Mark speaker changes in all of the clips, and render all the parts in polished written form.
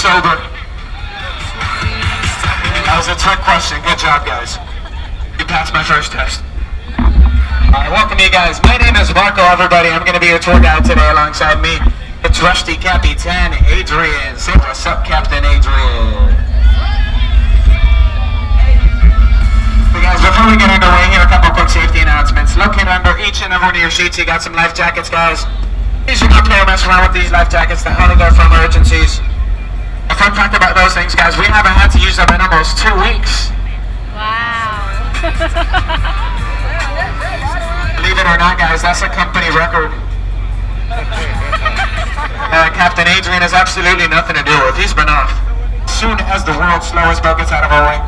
Speaker 1: sober? That was a trick question. Good job, guys. You passed my first test. Alright, welcome you guys. My name is Marco, everybody. I'm going to be your tour guide today alongside me. It's Rusty Capitan Adrian. Say what's up, Captain Adrian. So guys, before we get underway here, a couple quick safety announcements. Locate under each and every one of your sheets. You got some life jackets, guys. Please do not play or mess around with these life jackets. They're only there for emergencies. A fun fact about those things, guys, we haven't had to use them in almost 2 weeks.
Speaker 2: Wow.
Speaker 1: Believe it or not, guys, that's a company record. Captain Adrian has absolutely nothing to do with. He's been off. As soon as the world's slowest boat gets out of our way,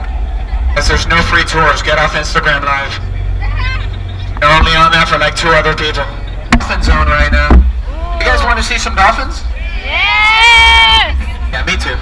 Speaker 1: as there's no free tours, get off Instagram Live. They're only on there for like 2 other people. Dolphin zone right now. You guys want to see some dolphins?
Speaker 2: Yes!
Speaker 1: Yeah, me too.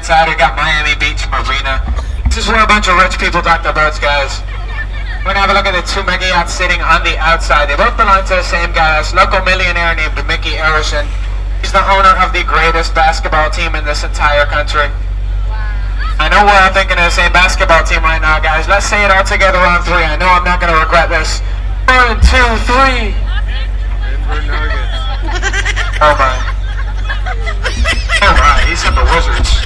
Speaker 1: Side, we got Miami Beach Marina. This is where a bunch of rich people dock their boats, guys. We're gonna have a look at the 2 mega yachts sitting on the outside. They both belong to the same guy, a local millionaire named Mickey Arison. He's the owner of the greatest basketball team in this entire country. I know we're all thinking of the same basketball team right now, guys. Let's say it all together on 3. I know I'm not gonna regret this. 1, 2, 3.
Speaker 3: Denver Nuggets.
Speaker 1: Oh my. Oh my, he said the Wizards.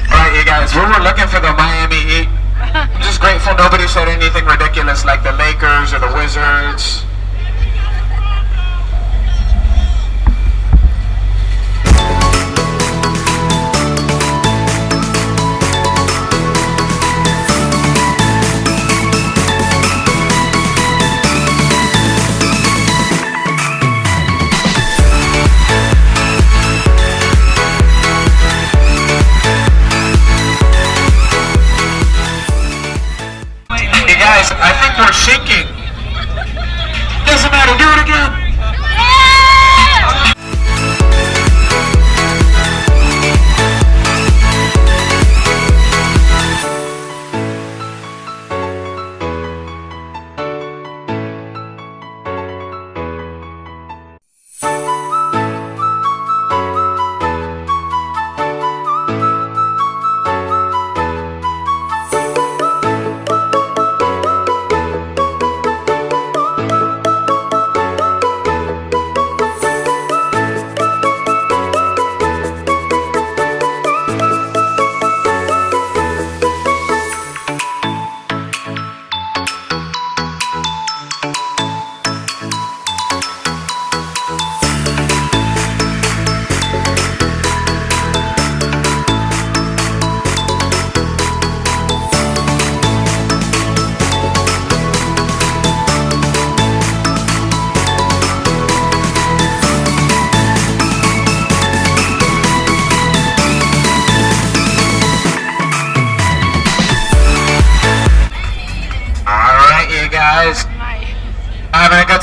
Speaker 1: Alright, you guys, we were looking for the Miami Heat. I'm just grateful nobody said anything ridiculous like the Lakers or the Wizards.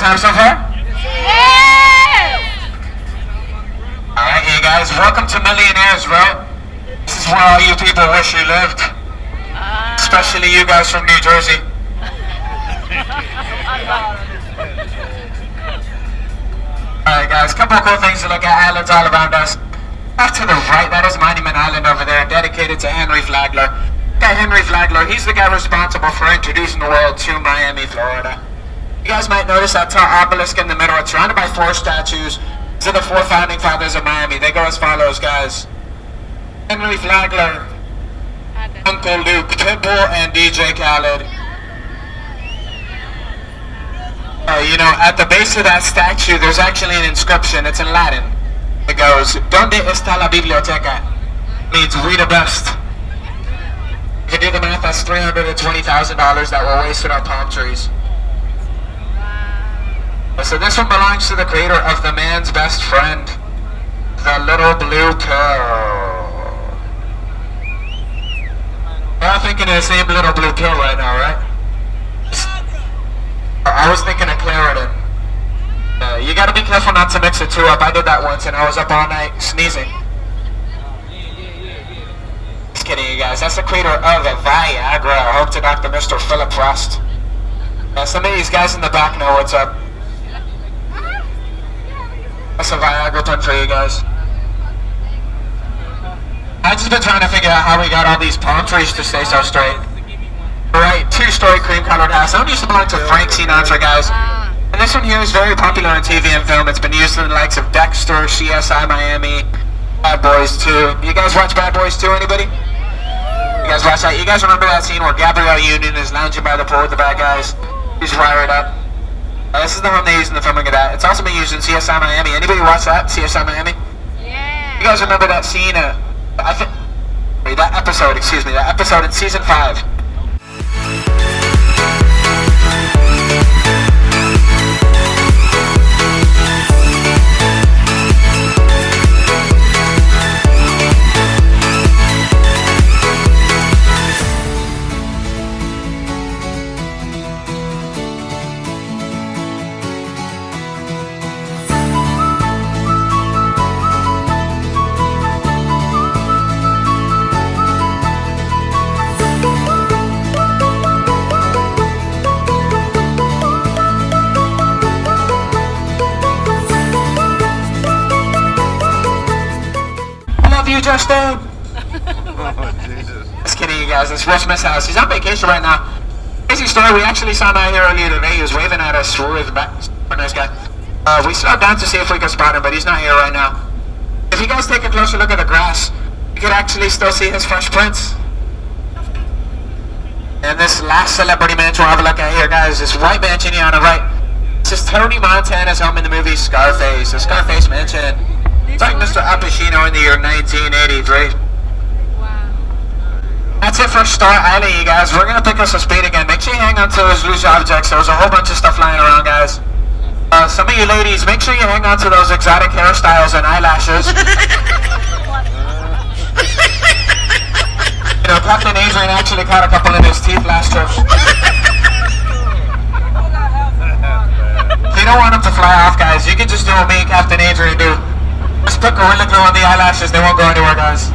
Speaker 1: time so far?
Speaker 2: Yes!
Speaker 1: Alright, you guys, welcome to Millionairesville. This is where all you people wish you lived. Especially you guys from New Jersey. Alright guys, couple of cool things to look at. Islands all around us. Off to the right, that is Monument Island over there, dedicated to Henry Flagler. Guy Henry Flagler, he's the guy responsible for introducing the world to Miami, Florida. You guys might notice that tall obelisk in the middle. It's surrounded by 4 statues. These are the 4 founding fathers of Miami. They go as follows, guys. Henry Flagler, Uncle Luke, Pitbull, and DJ Khaled. You know, at the base of that statue, there's actually an inscription. It's in Latin. It goes, "Donde está la biblioteca?" Means "we the best." If you do the math, that's $320,000 that were wasted on palm trees. So this one belongs to the creator of The Man's Best Friend, The Little Blue Pill. We're all thinking of the same Little Blue Pill right now, right? I was thinking of Claritin. You gotta be careful not to mix the two up. I did that once and I was up all night sneezing. Just kidding, you guys. That's the creator of Viagra. I hope to Dr. Mr. Philip Frost. Some of these guys in the back know what's up. That's a Viagra pun for you guys. I've just been trying to figure out how we got all these palm trees to stay so straight. Right, 2-story cream-colored house. That one used to belong to Frank Sinatra, guys. And this one here is very popular on TV and film. It's been used in the likes of Dexter, CSI Miami, Bad Boys 2. You guys watch Bad Boys 2, anybody? You guys watch that? You guys remember that scene where Gabrielle Union is lounging by the pool with the bad guys? He's wired up. This is the one they use in the filming of that. It's also been used in CSI Miami. Anybody watch that, CSI Miami?
Speaker 2: Yeah.
Speaker 1: You guys remember that scene, that episode in season 5. Justin!
Speaker 3: Oh, Jesus.
Speaker 1: Just kidding, you guys. It's Will Smith's house. He's on vacation right now. Crazy story. We actually saw him out here earlier today. He was waving at us. Super nice guy. We slowed down to see if we could spot him, but he's not here right now. If you guys take a closer look at the grass, you could actually still see his fresh prints. And this last celebrity mansion we'll have a look at here, guys, this white mansion here on the right. This is Tony Montana's home in the movie Scarface. The Scarface mansion. It's like Mr. Al Pacino in the year 1983.
Speaker 2: Wow.
Speaker 1: That's it for Star Island, you guys. We're going to pick up some speed again. Make sure you hang on to those loose objects. There's a whole bunch of stuff lying around, guys. Some of you ladies, make sure you hang on to those exotic hairstyles and eyelashes. You know, Captain Adrian actually caught a couple in his teeth last trip. If you don't want them to fly off, guys, you can just do what me and Captain Adrian do. Just put Gorilla Glue on the eyelashes, they won't go anywhere, guys.